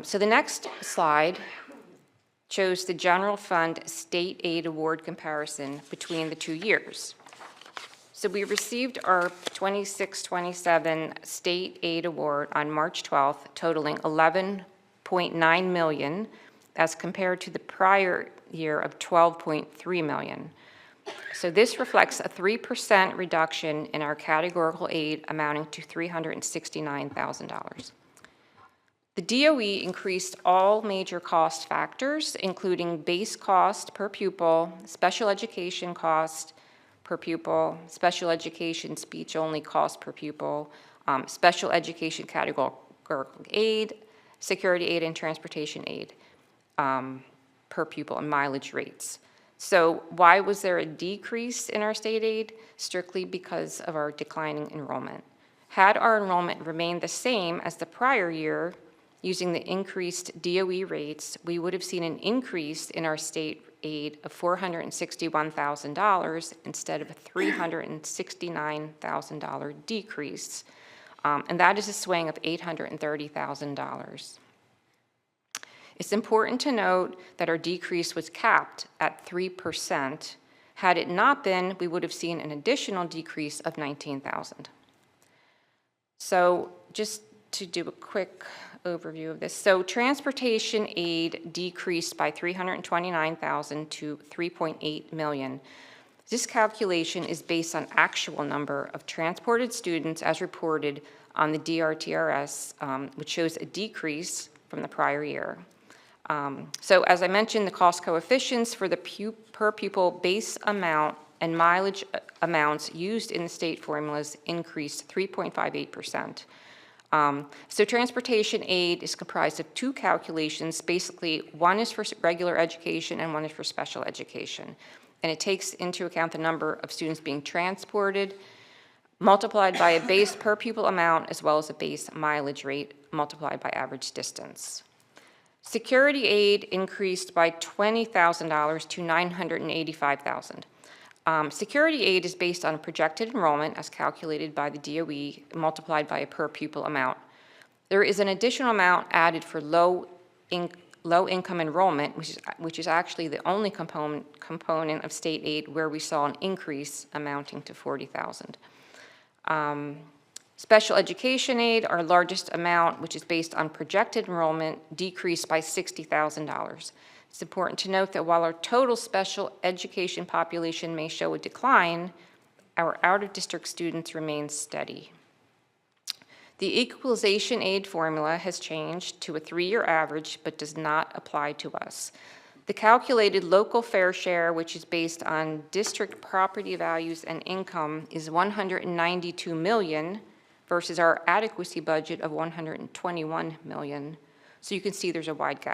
So the next slide shows the general fund state aid award comparison between the 2 years. So we received our 26-27 state aid award on March 12th, totaling $11.9 million, as compared to the prior year of $12.3 million. So this reflects a 3% reduction in our categorical aid amounting to $369,000. The DOE increased all major cost factors, including base cost per pupil, special education cost per pupil, special education speech-only cost per pupil, special education categorical aid, security aid, and transportation aid per pupil, and mileage rates. So why was there a decrease in our state aid? Strictly because of our declining enrollment. Had our enrollment remained the same as the prior year, using the increased DOE rates, we would have seen an increase in our state aid of $461,000 instead of a $369,000 decrease, and that is a swing of $830,000. It's important to note that our decrease was capped at 3%. Had it not been, we would have seen an additional decrease of $19,000. So just to do a quick overview of this. So transportation aid decreased by $329,000 to $3.8 million. This calculation is based on actual number of transported students as reported on the DRTRS, which shows a decrease from the prior year. So as I mentioned, the cost coefficients for the per pupil base amount and mileage amounts used in the state formulas increased 3.58%. So transportation aid is comprised of 2 calculations. Basically, one is for regular education and one is for special education. And it takes into account the number of students being transported, multiplied by a base per pupil amount, as well as a base mileage rate multiplied by average distance. Security aid increased by $20,000 to $985,000. Security aid is based on projected enrollment as calculated by the DOE multiplied by a per pupil amount. There is an additional amount added for low income enrollment, which is actually the only component of state aid where we saw an increase amounting to $40,000. Special education aid, our largest amount, which is based on projected enrollment, decreased by $60,000. It's important to note that while our total special education population may show a decline, our out-of-district students remain steady. The equalization aid formula has changed to a 3-year average, but does not apply to us. The calculated local fair share, which is based on district property values and income, is $192 million versus our adequacy budget of $121 million. So you can see there's a wide gap